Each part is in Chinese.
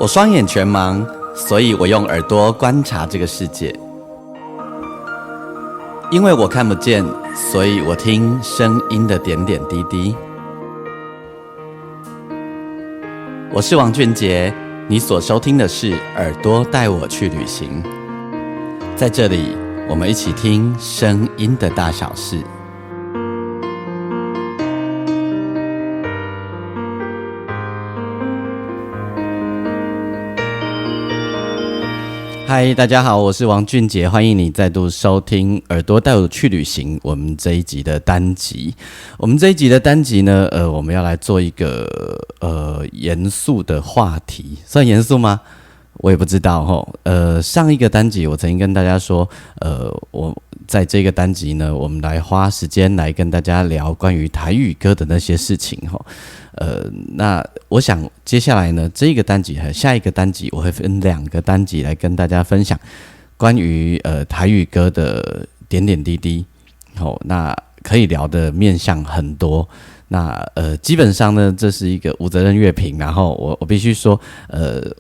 我双眼全盲，所以我用耳朵观察这个世界。因为我看不见，所以我听声音的点点滴滴。我是王俊杰，你所收听的是《耳朵带我去旅行》。在这里，我们一起听声音的大小事。嗨，大家好，我是王俊杰，欢迎你再度收听《耳朵带我去旅行》我们这一集的单集。我们这一集的单集呢，我们要来做一个严肃的话题，算严肃吗？我也不知道齁。上一个单集我曾经跟大家说，我在这个单集呢，我们来花时间来跟大家聊关于台语歌的那些事情齁。那我想接下来呢，这个单集和下一个单集，我会分两个单集来跟大家分享关于台语歌的点点滴滴。那可以聊的面向很多。那基本上呢，这是一个无责任乐评。然后我必须说，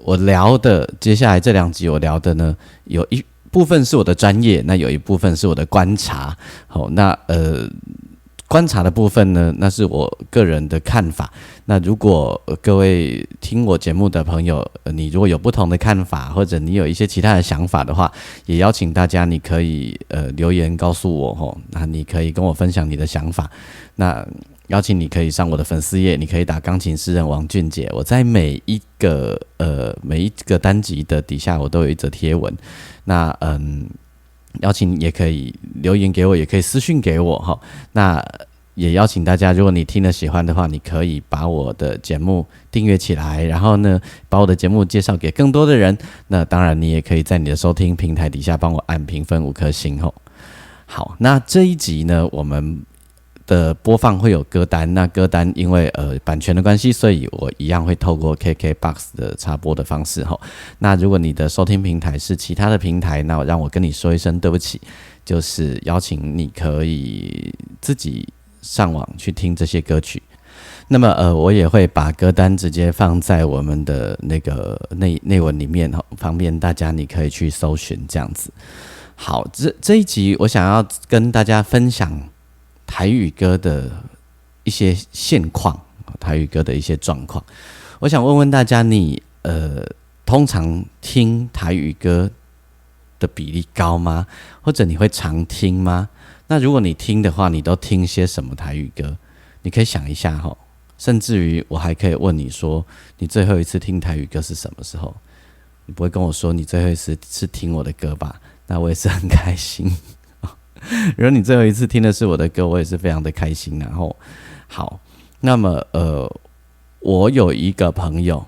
我聊的接下来这两集我聊的呢，有一部分是我的专业，那有一部分是我的观察。那观察的部分呢，那是我个人的看法。那如果各位听我节目的朋友，你如果有不同的看法，或者你有一些其他的想法的话，也邀请大家你可以留言告诉我那你可以跟我分享你的想法。那邀请你可以上我的粉丝页，你可以打钢琴诗人王俊杰。我在每一个单集的底下，我都有一则贴文。那邀请你也可以留言给我，也可以私讯给我齁。那也邀请大家，如果你听了喜欢的话，你可以把我的节目订阅起来，然后呢，把我的节目介绍给更多的人。那当然，你也可以在你的收听平台底下帮我按评分5颗星齁。好，那这一集呢，我们的播放会有歌单，那歌单因为版权的关系，所以我一样会透过 KKBOX 的插播的方式齁。那如果你的收听平台是其他的平台，那让我跟你说一声对不起，就是邀请你可以自己上网去听这些歌曲。那么我也会把歌单直接放在我们的那个内文里面，方便大家你可以去搜寻这样子。好，这一集我想要跟大家分享台语歌的一些现况，台语歌的一些状况。我想问问大家，你通常听台语歌的比例高吗？或者你会常听吗？那如果你听的话，你都听些什么台语歌？你可以想一下齁。甚至于我还可以问你说，你最后一次听台语歌是什么时候？你不会跟我说你最后一次是听我的歌吧？那我也是很开心。如果你最后一次听的是我的歌，我也是非常的开心。然后好，那么我有一个朋友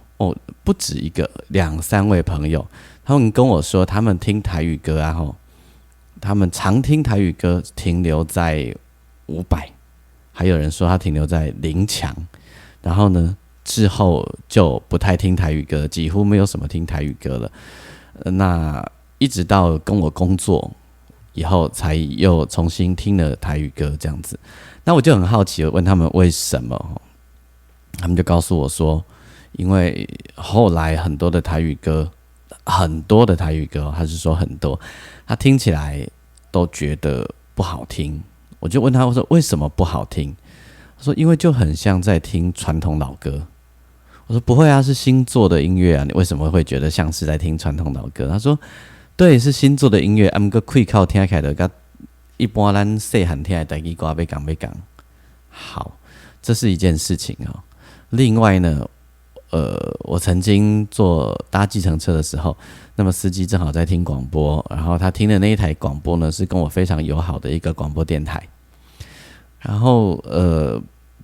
不止一个，2、3位朋友，他们跟我说他们听台语歌啊他们常听台语歌停留在500，还有人说他停留在0强，然后呢之后就不太听台语歌，几乎没有什么听台语歌了。那一直到跟我工作以后才又重新听了台语歌这样子。那我就很好奇，我问他们为什么，他们就告诉我说，因为后来很多的台语歌，他是说很多，他听起来都觉得不好听。我就问他，我说为什么不好听？他说因为就很像在听传统老歌。我说不会啊，是新做的音乐啊，你为什么会觉得像是在听传统老歌？他说对，是新做的音乐，不过开口听起来就跟一般咱细汉听的台语歌要讲。好，这是一件事情另外呢，我曾经搭计程车的时候，那么司机正好在听广播，然后他听的那一台广播呢，是跟我非常友好的一个广播电台。然后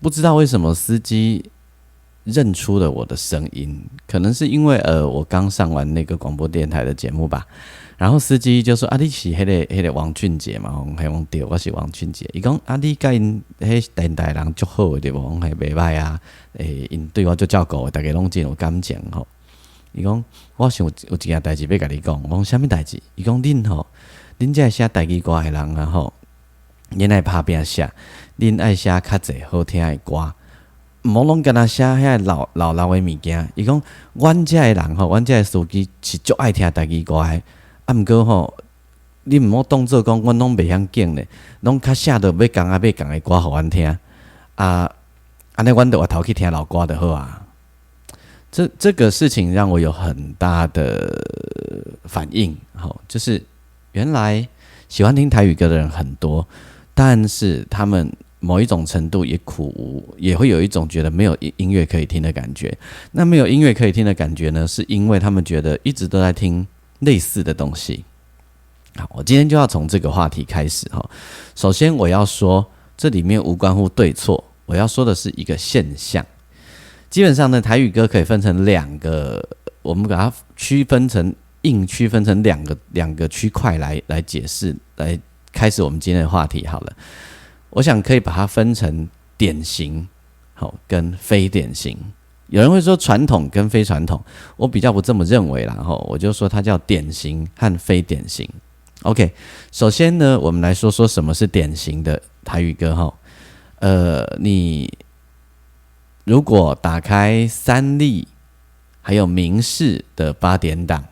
不知道为什么司机认出了我的声音，可能是因为我刚上完那个广播电台的节目吧。然后司机就说你是那个王俊杰嘛？我讲对，我是王俊杰。他说你跟那电台人很好的对不？我说不错啊，因对我很照顾，大家都很有感情齁。他说我想有一件代志要跟你讲。我说什么代志？他说恁这写台语歌的人啊恁爱打拼写，恁爱写较侪好听的歌，毋好拢跟他写遐老的物件。伊讲，阮遮的人吼，阮遮的司机是足爱听台语歌的，啊，毋过吼，你毋好当做讲阮拢袂晓讲咧，拢较写到要讲的歌互阮听啊，安尼阮就回头去听老歌就好啊。这个事情让我有很大的反应，就是原来喜欢听台语歌的人很多，但是他们某一种程度也苦无，也会有一种觉得没有音乐可以听的感觉。那没有音乐可以听的感觉呢，是因为他们觉得一直都在听类似的东西。好，我今天就要从这个话题开始哈。首先我要说，这里面无关乎对错，我要说的是一个现象。基本上呢，台语歌可以分成两个，我们把它区分成两个区块来解释，来开始我们今天的话题好了。我想可以把它分成典型好跟非典型。有人会说传统跟非传统，我比较不这么认为啦，我就说它叫典型和非典型。OK， 首先呢，我们来说说什么是典型的台语歌哈。你如果打开三立还有民视的8点档，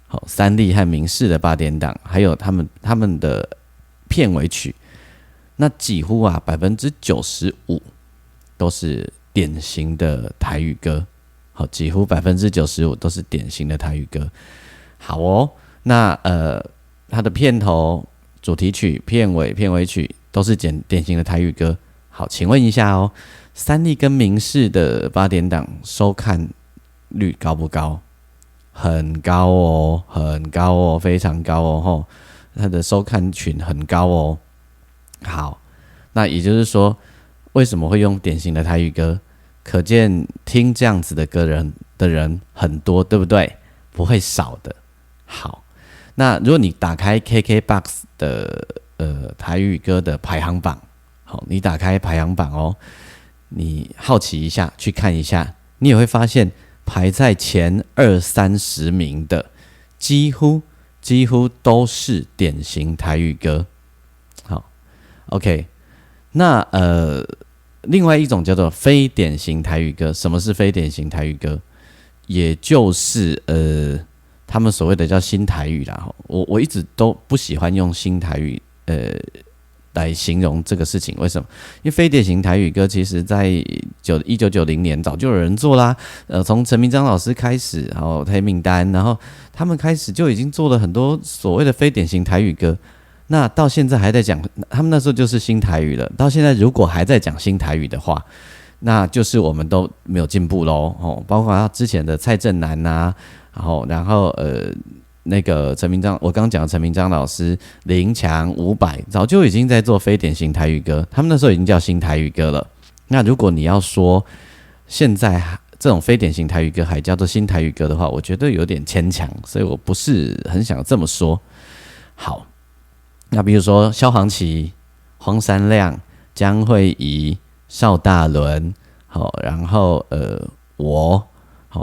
好，三立和民视的8点档，还有他们的片尾曲，那几乎啊95%都是典型的台语歌，好，几乎95%都是典型的台语歌。好哦，那它的片头、主题曲、片尾曲都是典型的台语歌。好，请问一下哦，三立跟民视的8点档收看率高不高？很高哦，很高哦，非常高哦，吼，它的收看群很高哦。好，那也就是说，为什么会用典型的台语歌？可见听这样子的歌的人很多，对不对？不会少的。好，那如果你打开 KKBOX 的台语歌的排行榜，好，你打开排行榜哦，你好奇一下去看一下，你也会发现排在前20-30名的几乎都是典型台语歌。好 ，OK， 那另外一种叫做非典型台语歌。什么是非典型台语歌？也就是他们所谓的叫新台语啦。我一直都不喜欢用新台语来形容这个事情。为什么？因为非典型台语歌其实在1990年早就有人做啦。从陈明章老师开始，然后黑名单，然后他们开始就已经做了很多所谓的非典型台语歌。那到现在还在讲，他们那时候就是新台语了。到现在如果还在讲新台语的话，那就是我们都没有进步咯。包括之前的蔡正南啊，然后那个陈明章，我刚刚讲的陈明章老师、林强、伍佰，早就已经在做非典型台语歌，他们那时候已经叫新台语歌了。那如果你要说现在这种非典型台语歌还叫做新台语歌的话，我觉得有点牵强，所以我不是很想这么说。好，那比如说萧煌奇、黄山亮、江蕙怡、邵大伦，好，然后我。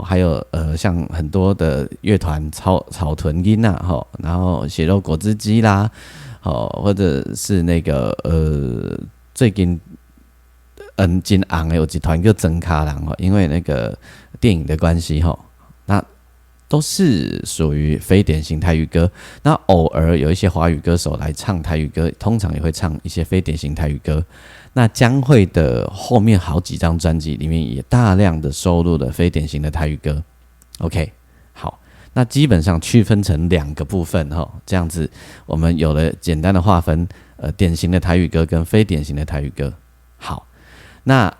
还有像很多的乐团草屯音啊，然后血肉果汁机啦，或者是那个最近真红的有一团叫真卡人，因为那个电影的关系，那都是属于非典型台语歌。那偶尔有一些华语歌手来唱台语歌，通常也会唱一些非典型台语歌。那江蕙的后面好几张专辑里面也大量的收录了非典型的台语歌。OK， 好，那基本上区分成2个部分，这样子我们有了简单的划分，典型的台语歌跟非典型的台语歌。好，那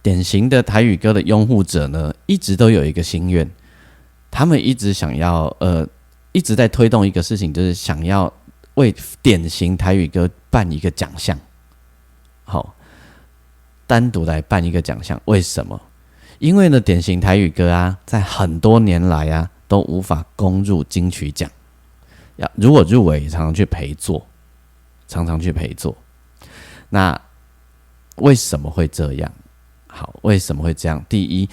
典型的台语歌的拥护者呢，一直都有一个心愿，他们一直想要一直在推动一个事情，就是想要为典型台语歌办一个奖项。好，单独来办一个奖项，为什么？因为呢，典型台语歌啊，在很多年来啊，都无法攻入金曲奖。如果入围，常常去陪做。那为什么会这样？好，为什么会这样？第一，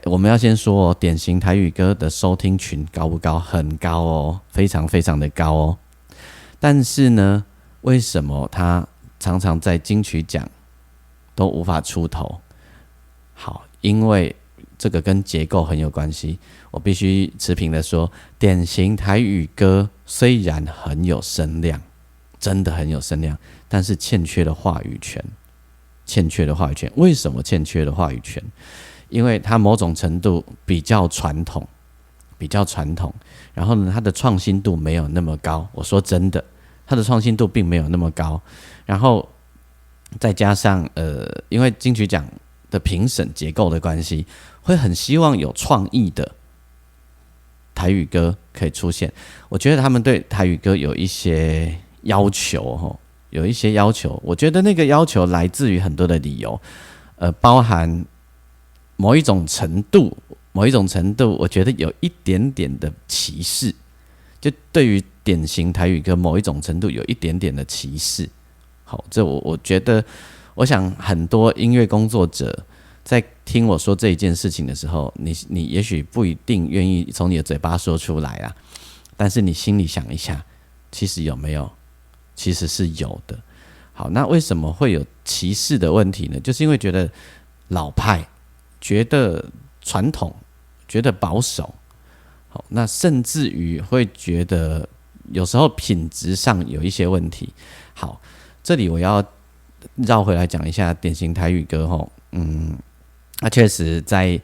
我们要先说典型台语歌的收听群高不高？很高哦，非常非常的高哦。但是呢，为什么它常常在金曲奖都无法出头？好，因为这个跟结构很有关系，我必须持平的说，典型台语歌虽然很有声量，真的很有声量，但是欠缺了话语权。为什么欠缺了话语权？因为它某种程度比较传统，然后呢，它的创新度没有那么高。我说真的，它的创新度并没有那么高。然后再加上因为金曲奖的评审结构的关系，会很希望有创意的台语歌可以出现。我觉得他们对台语歌有一些要求，我觉得那个要求来自于很多的理由，包含某一种程度，我觉得有一点点的歧视，就对于典型台语歌某一种程度有一点点的歧视。好，这我觉得，我想很多音乐工作者在听我说这一件事情的时候，你也许不一定愿意从你的嘴巴说出来啊，但是你心里想一下，其实有没有？其实是有的。好，那为什么会有歧视的问题呢？就是因为觉得老派，觉得传统，觉得保守。好，那甚至于会觉得有时候品质上有一些问题。好，这里我要绕回来讲一下典型台语歌吼，那确实在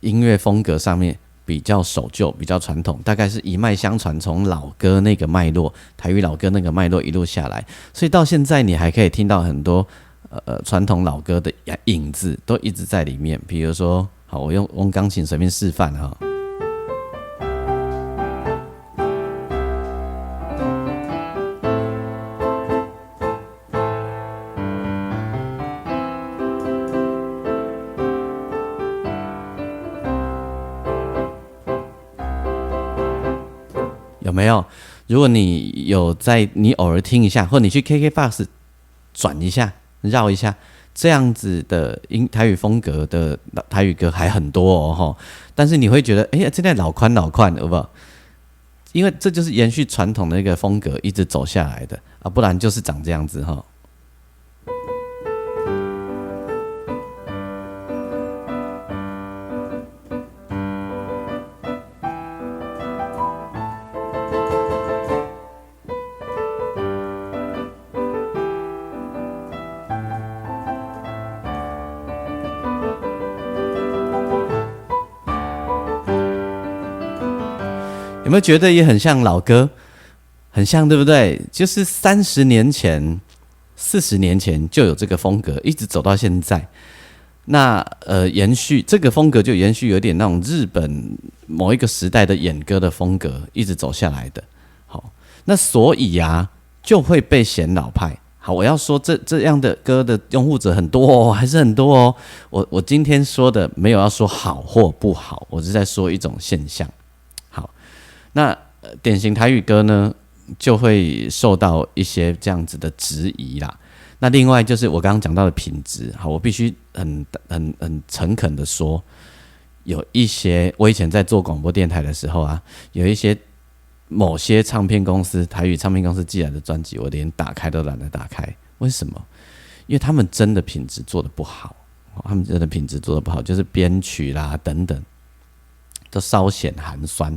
音乐风格上面比较守旧，比较传统，大概是一脉相传，从老歌那个脉络，台语老歌那个脉络一路下来，所以到现在你还可以听到很多传统老歌的影子都一直在里面。比如说，好，我用钢琴随便示范哈。有没有？如果你有你偶尔听一下，或你去 KKBOX 转一下、绕一下，这样子的台语风格的台语歌还很多哦，但是你会觉得，这在老宽，有没有？因为这就是延续传统的那个风格一直走下来的啊，不然就是长这样子哈。有没有觉得也很像老歌？很像，对不对？就是30年前、40年前就有这个风格，一直走到现在。那延续这个风格，就延续有点那种日本某一个时代的演歌的风格，一直走下来的。好，那所以啊，就会被嫌老派。好，我要说这样的歌的拥护者很多哦，还是很多哦。我今天说的没有要说好或不好，我是在说一种现象。好。那典型台语歌呢，就会受到一些这样子的质疑啦。那另外就是我刚刚讲到的品质，好，我必须很诚恳的说，有一些我以前在做广播电台的时候啊，有一些某些唱片公司台语唱片公司寄来的专辑，我连打开都懒得打开。为什么？因为他们真的品质做得不好，就是编曲啦等等，都稍显寒酸。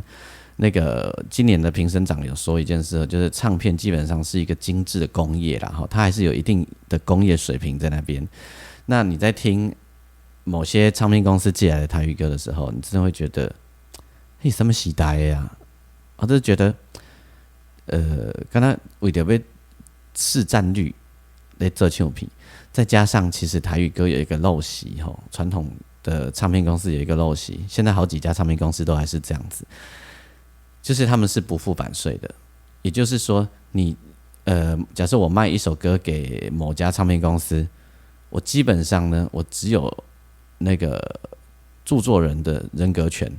那个今年的评审长有说一件事，就是唱片基本上是一个精致的工业啦，它还是有一定的工业水平在那边。那你在听某些唱片公司寄来的台语歌的时候，你真的会觉得，嘿，什么时代呀？我就是觉得，刚才为了要市占率来做唱片，再加上其实台语歌有一个陋习，传统的唱片公司有一个陋习，现在好几家唱片公司都还是这样子。就是他们是不付版税的，也就是说你，假设我卖一首歌给某家唱片公司，我基本上呢，我只有那个著作人的人格权，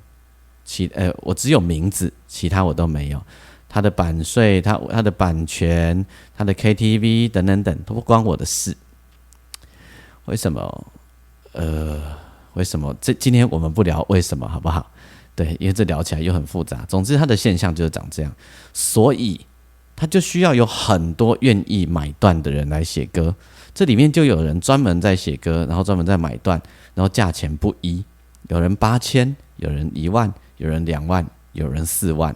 我只有名字，其他我都没有。他的版税、他的版权、他的 KTV 等等等，都不关我的事。为什么？为什么？今天我们不聊为什么，好不好？对，因为这聊起来又很复杂。总之，它的现象就是长这样，所以它就需要有很多愿意买断的人来写歌。这里面就有人专门在写歌，然后专门在买断，然后价钱不一，有人8000，有人1万，有人2万，有人4万。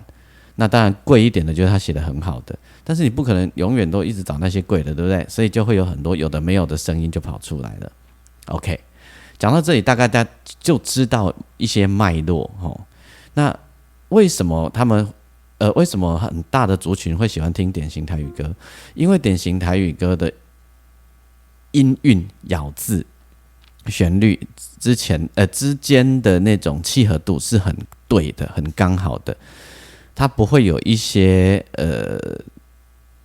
那当然贵一点的就是他写的很好的，但是你不可能永远都一直找那些贵的，对不对？所以就会有很多有的没有的声音就跑出来了。OK， 讲到这里，大概大家就知道一些脉络哦。那为什么为什么很大的族群会喜欢听典型台语歌？因为典型台语歌的音韵、咬字、旋律之间的那种契合度是很对的，很刚好的。它不会有一些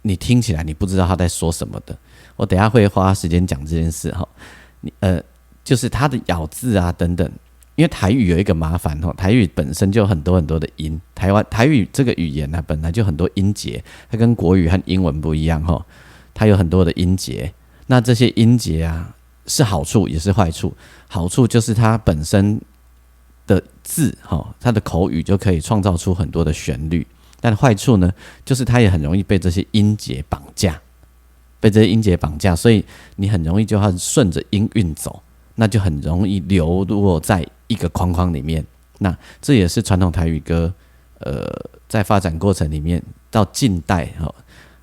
你听起来你不知道他在说什么的。我等一下会花时间讲这件事哈。就是它的咬字啊等等，因为台语有一个麻烦哈，台语本身就有很多很多的音，台语这个语言啊本来就很多音节，它跟国语和英文不一样哈，它有很多的音节。那这些音节啊是好处也是坏处，好处就是它本身的字它的口语就可以创造出很多的旋律，但坏处呢就是它也很容易被这些音节绑架，所以你很容易就要顺着音韵走，那就很容易流落在一个框框里面。那这也是传统台语歌在发展过程里面到近代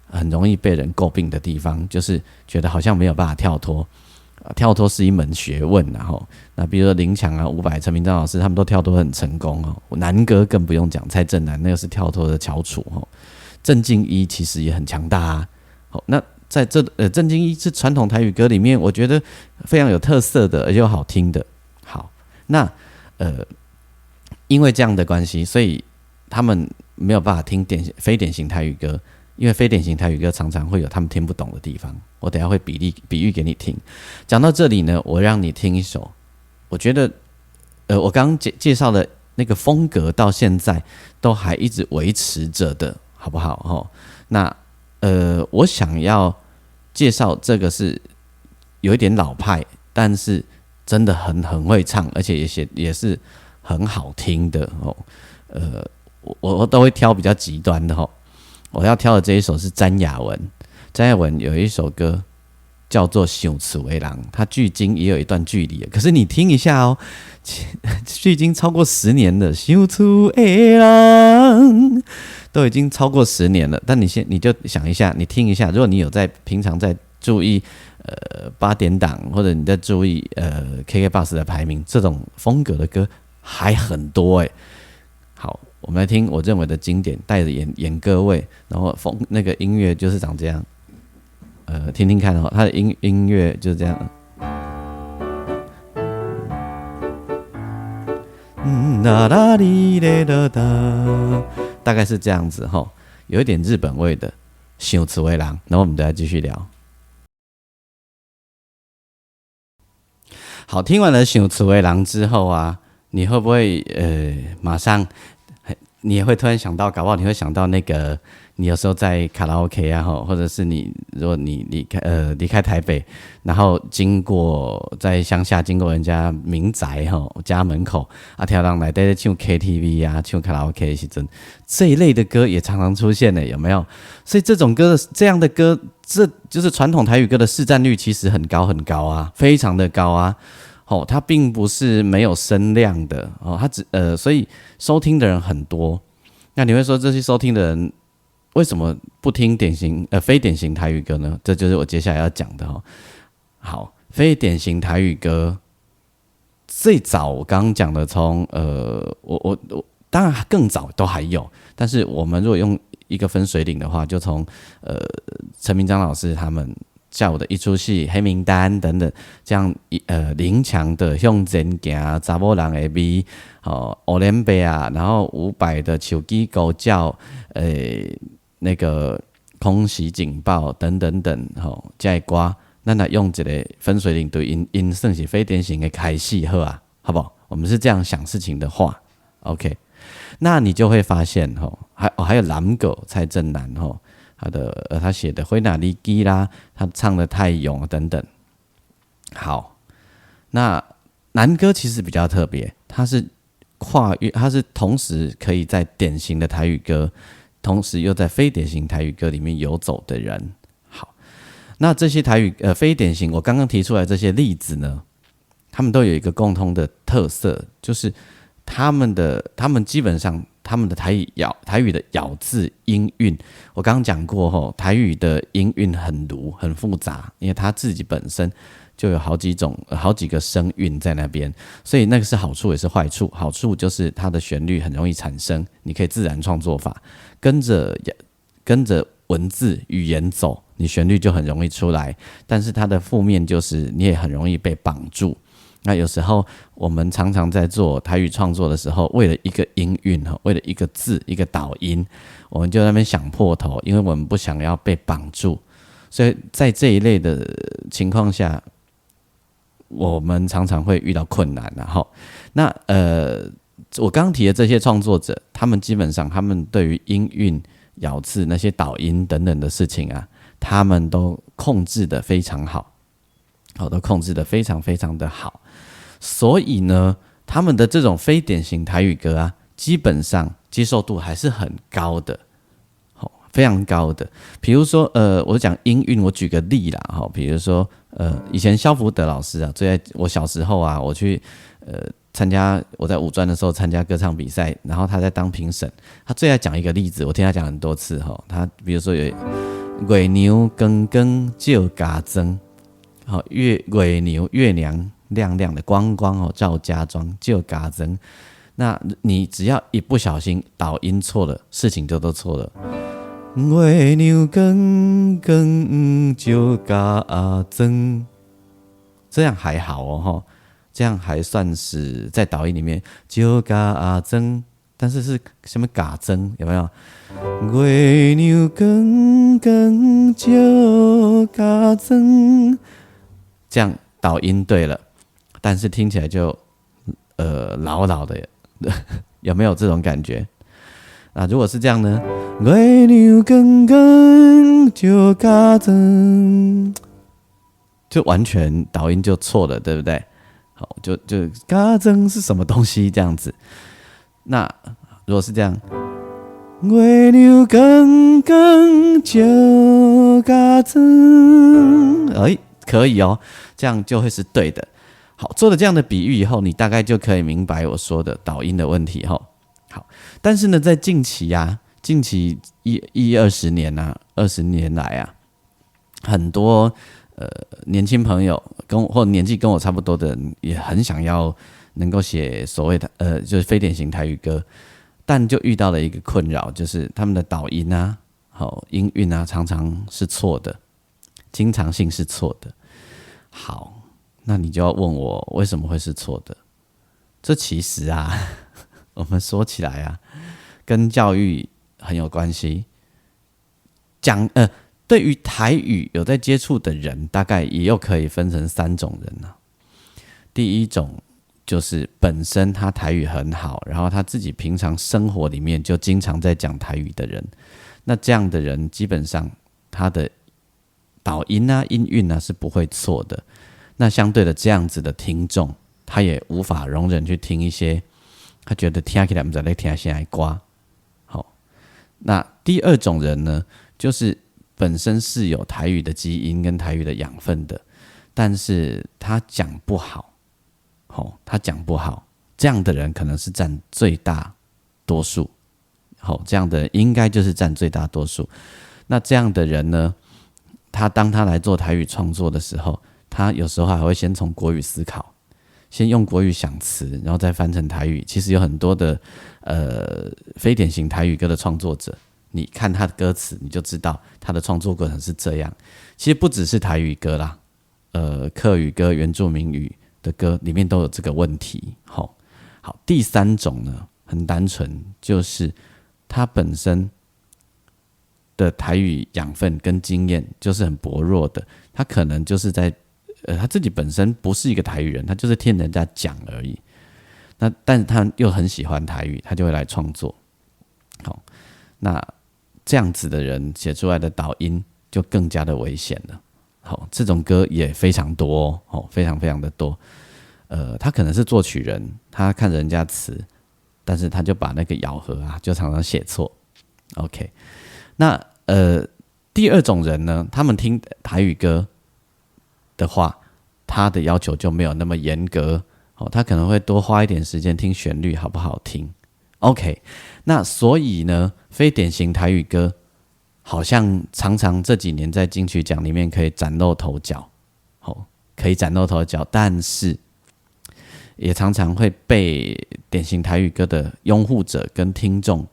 很容易被人诟病的地方，就是觉得好像没有办法跳脱。跳脱是一门学问，然后那比如说林强啊、伍佰、陈明章老师，他们都跳脱很成功哦。南歌更不用讲，蔡振南那个是跳脱的翘楚哦。郑敬一其实也很强大啊。好，那在郑敬一是传统台语歌里面，我觉得非常有特色的，而且又好听的。好，那因为这样的关系，所以他们没有办法听非典型台语歌。因为非典型台语歌常常会有他们听不懂的地方，我等一下会比喻给你听。讲到这里呢，我让你听一首，我觉得，我刚刚介绍的那个风格到现在都还一直维持着的，好不好？那我想要介绍这个是有一点老派，但是真的很会唱，而且也是很好听的我都会挑比较极端的我要挑的这一首是詹雅文有一首歌叫做《想厝的人》，它距今也有一段距离，可是你听一下距今超过10年了，想厝的人都已经超过10年了。但你就想一下，你听一下，如果你有平常在注意8点档，或者你在注意KKBOX 的排名，这种风格的歌还很多好，我们来听我认为的经典，带着演歌味，然后那个音乐就是长这样，听听看它的音乐就是这样，大概是这样子有一点日本味的想厝的人，然后我们再继续聊。好，听完了想厝的人之后啊，你会不会马上你也会突然想到，搞不好你会想到那个你有时候在卡拉 OK 啊，或者是如果你离开台北，然后在乡下经过人家民宅家门口啊，跳人来在唱 KTV 啊，唱卡拉 OK 的时阵，这一类的歌也常常出现呢，有没有？所以这样的歌，这就是传统台语歌的市占率其实很高啊，非常的高啊。它并不是没有声量的所以收听的人很多。那你会说这些收听的人为什么不听非典型台语歌呢？这就是我接下来要讲的好，非典型台语歌最早我刚刚讲的从我当然更早都还有，但是我们如果用一个分水岭的话，就从陈明章老师他们下午的一出戏黑名单等等，这样林强的向前行查某人的味欧联杯啊，然后伍佰的手机狗叫那个空袭警报等等等这些歌，咱来用一个分水岭对因算是非典型的开始好不好？我们是这样想事情的话 OK， 那你就会发现还有蓝狗蔡振南他写的《灰哪里基》啦，他唱的《太勇》等等。好，那南歌其实比较特别，它是跨越，它是同时可以在典型的台语歌，同时又在非典型台语歌里面游走的人。好，那这些台语非典型，我刚刚提出来这些例子呢，他们都有一个共通的特色，就是他们基本上他们的台语的咬字音韵，我刚刚讲过吼，台语的音韵很卢很复杂，因为它自己本身就有好几个声韵在那边，所以那个是好处也是坏处。好处就是它的旋律很容易产生，你可以自然创作法，跟着文字语言走，你旋律就很容易出来。但是它的负面就是你也很容易被绑住。那有时候我们常常在做台语创作的时候，为了一个音韵，为了一个字一个导音，我们就在那边想破头，因为我们不想要被绑住。所以在这一类的情况下，我们常常会遇到困难。然后那我刚刚提的这些创作者，他们基本上他们对于音韵咬字那些导音等等的事情啊，他们都控制得非常好，都控制得非常非常的好。所以呢，他们的这种非典型台语歌啊，基本上接受度还是很高的，非常高的。比如说我讲音韵，我举个例啦，比如说以前萧福德老师啊，我小时候啊，我去参加我在五专的时候参加歌唱比赛，然后他在当评审，他最爱讲一个例子，我听他讲很多次哈。他比如说有月牛更更照家庄，月牛月亮亮亮的光光照家庄照家庄。那你只要一不小心导音错了，事情就都错了。月牛更更照家庄，这样还好哦，这样还算是在导音里面照家庄，但是是什么家庄有没有？月牛更更照家庄，这样导音对了，但是听起来就老老的，有没有这种感觉？那如果是这样呢？月牛更更照家庄，就完全导音就错了，对不对？好，就家庄是什么东西这样子？那如果是这样，月牛更更照家庄，可以哦，这样就会是对的。好，做了这样的比喻以后，你大概就可以明白我说的导音的问题哈。好，但是呢，在近期20年来啊，很多年轻朋友或年纪跟我差不多的人，也很想要能够写所谓的就是非典型台语歌，但就遇到了一个困扰，就是他们的导音啊、音韵啊，常常是错的，经常性是错的。好，那你就要问我为什么会是错的？这其实啊，我们说起来啊，跟教育很有关系。对于台语有在接触的人，大概也有可以分成3种人啊。第一种就是本身他台语很好，然后他自己平常生活里面就经常在讲台语的人，那这样的人基本上他的导音啊、音韵啊是不会错的。那相对的，这样子的听众，他也无法容忍去听一些他觉得听起来不知道在听什么歌。好，那第二种人呢，就是本身是有台语的基因跟台语的养分的，但是他讲不好，这样的人可能是占最大多数。这样的人应该就是占最大多数。那这样的人呢，当他来做台语创作的时候，他有时候还会先从国语思考，先用国语想词，然后再翻成台语。其实有很多的非典型台语歌的创作者，你看他的歌词，你就知道他的创作过程是这样。其实不只是台语歌啦，客语歌、原住民语的歌里面都有这个问题。好，第3种呢，很单纯，就是他本身的台语养分跟经验就是很薄弱的，他可能就是在他自己本身不是一个台语人，他就是听人家讲而已。但是他又很喜欢台语，他就会来创作。好，那这样子的人写出来的导音就更加的危险了。好，这种歌也非常多哦，非常非常的多。他可能是作曲人，他看人家词，但是他就把那个咬合啊，就常常写错。OK， 那第二种人呢，他们听台语歌的话，他的要求就没有那么严格，他可能会多花一点时间听旋律好不好听。OK， 那所以呢，非典型台语歌好像常常这几年在金曲奖里面可以崭露头角，可以崭露头角，但是也常常会被典型台语歌的拥护者跟听众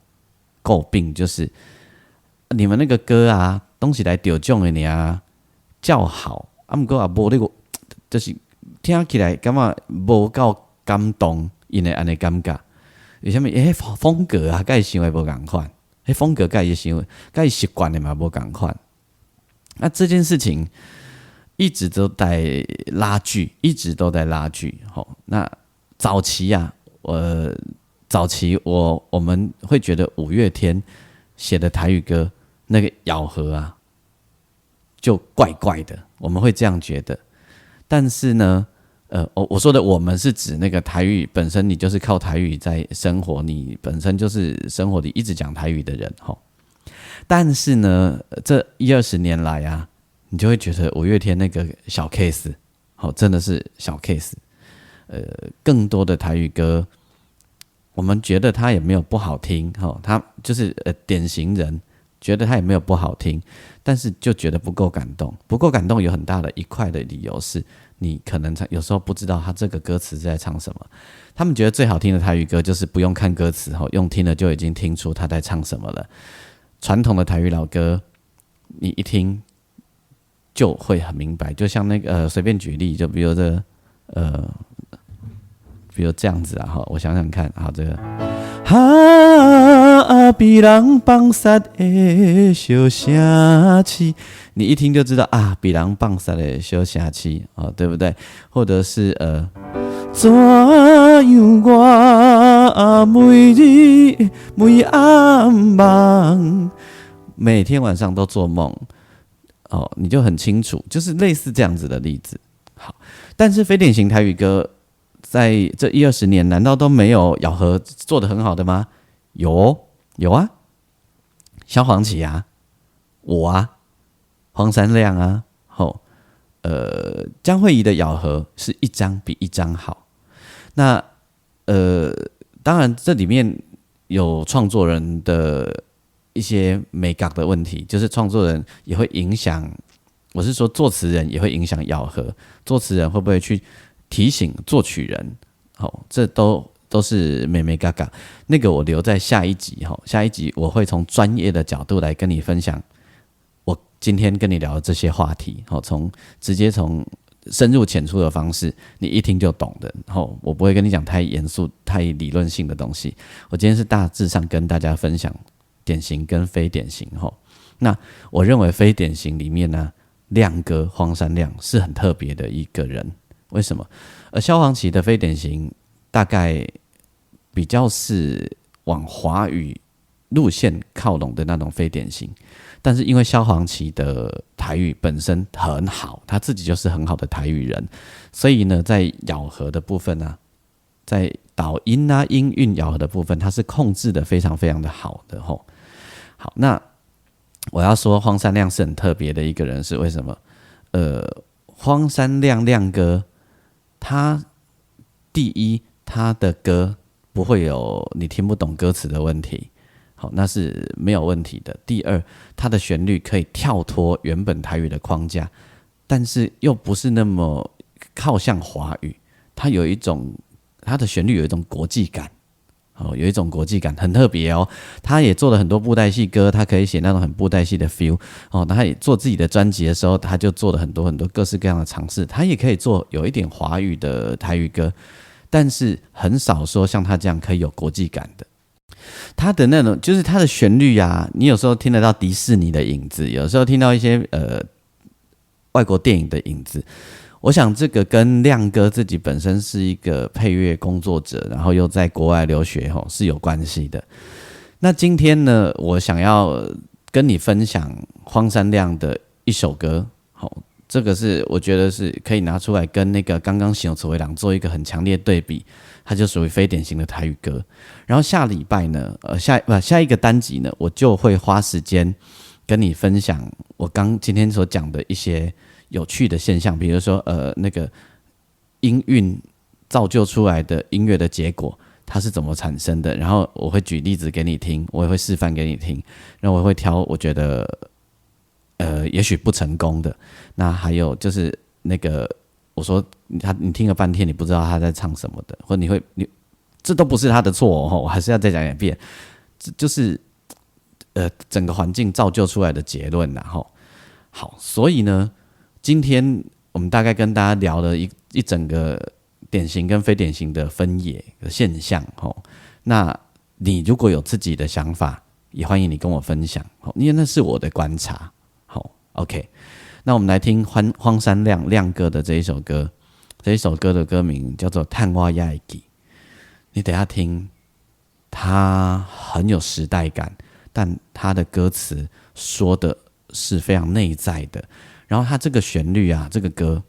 诟病，就是你们那个歌啊，东西来得奖的尔叫好，不过也无那个，就是听起来感觉无够感动，因为安尼感觉，为什么？风格啊，跟伊想的无同款，风格跟伊想的、跟伊习惯的嘛无同款。那这件事情一直都在拉锯，一直都在拉锯。那早期啊，我们会觉得五月天写的台语歌那个咬合啊，就怪怪的，我们会这样觉得。但是呢，我说的我们是指那个台语本身，你就是靠台语在生活，你本身就是生活里一直讲台语的人吼。但是呢，这10-20年来啊，你就会觉得五月天那个小 case， 真的是小 case。更多的台语歌，我们觉得它也没有不好听，它就是典型人觉得它也没有不好听，但是就觉得不够感动。不够感动有很大的一块的理由是，你可能有时候不知道他这个歌词在唱什么。他们觉得最好听的台语歌就是不用看歌词，用听了就已经听出他在唱什么了。传统的台语老歌，你一听就会很明白。就像那个随便举例，就比如比如这样子啊，我想想看，好，这个哈被人放杀的小声气，你一听就知道啊，被人放杀的小声气，对不对？或者是怎样我每日每暗梦，每天晚上都做梦，你就很清楚，就是类似这样子的例子。好，但是非典型台语歌在这10-20年，难道都没有咬合做得很好的吗？有啊，萧煌奇啊，我啊，黄山亮啊，江蕙怡的咬合是一张比一张好。那当然这里面有创作人的一些美感的问题，就是创作人也会影响，我是说作词人也会影响咬合，作词人会不会去提醒作曲人，这都是美美嘎嘎。那个我留在下一集，下一集我会从专业的角度来跟你分享我今天跟你聊的这些话题，直接从深入浅出的方式，你一听就懂的。我不会跟你讲太严肃、太理论性的东西。我今天是大致上跟大家分享典型跟非典型。那我认为非典型里面呢，亮哥荒山亮是很特别的一个人。为什么？萧煌奇的非典型大概比较是往华语路线靠拢的那种非典型，但是因为萧煌奇的台语本身很好，他自己就是很好的台语人，所以呢，在咬合的部分啊，在导音啊、音韵咬合的部分，他是控制的非常非常的好的吼。好，那我要说荒山亮是很特别的一个人，是为什么？荒山亮亮哥，他第一，他的歌不会有你听不懂歌词的问题，好，那是没有问题的。第二，他的旋律可以跳脱原本台语的框架，但是又不是那么靠向华语，他的旋律有一种国际感。有一种国际感，很特别哦。他也做了很多布袋戏歌，他可以写那种很布袋戏的 feel。他也做自己的专辑的时候，他就做了很多很多各式各样的尝试。他也可以做有一点华语的台语歌，但是很少说像他这样可以有国际感的。他的那种就是他的旋律啊，你有时候听得到迪士尼的影子，有时候听到一些外国电影的影子。我想这个跟亮哥自己本身是一个配乐工作者，然后又在国外留学是有关系的。那今天呢，我想要跟你分享荒山亮的一首歌，这个是我觉得是可以拿出来跟那个刚刚行有词为郎做一个很强烈对比，它就属于非典型的台语歌。然后下礼拜呢，下一个单集呢，我就会花时间跟你分享我今天所讲的一些有趣的现象，比如说那个音韵造就出来的音乐的结果它是怎么产生的，然后我会举例子给你听，我也会示范给你听，然后我会挑我觉得也许不成功的。那还有就是那个我说你听了半天你不知道他在唱什么的，或你这都不是他的错哦，我还是要再讲一遍，这就是整个环境造就出来的结论啦吼。好，所以呢，今天我们大概跟大家聊了一整个典型跟非典型的分野的现象吼。那你如果有自己的想法，也欢迎你跟我分享，因为那是我的观察。好 ，OK， 那我们来听荒山亮哥的这一首歌，这一首歌的歌名叫做《探我野记》。你等一下听，它很有时代感，但它的歌词说的是非常内在的。然后它这个旋律啊，这个歌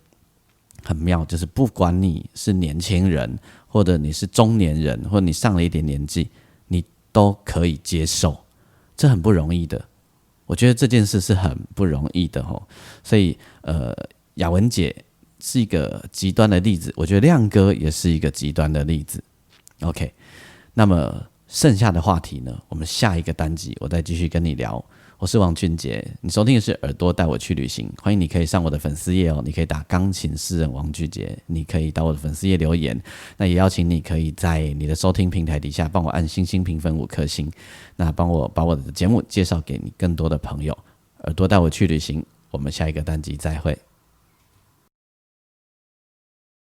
很妙，就是不管你是年轻人，或者你是中年人，或者你上了一点年纪，你都可以接受，这很不容易的。我觉得这件事是很不容易的吼，所以雅文姐是一个极端的例子，我觉得亮哥也是一个极端的例子。OK， 那么剩下的话题呢，我们下一个单集我再继续跟你聊。我是王俊杰，你收听的是耳朵带我去旅行，欢迎你可以上我的粉丝页哦，你可以打钢琴诗人王俊杰，你可以到我的粉丝页留言，那也邀请你可以在你的收听平台底下帮我按星星评分5颗星，那帮我把我的节目介绍给你更多的朋友。耳朵带我去旅行，我们下一个单集再会。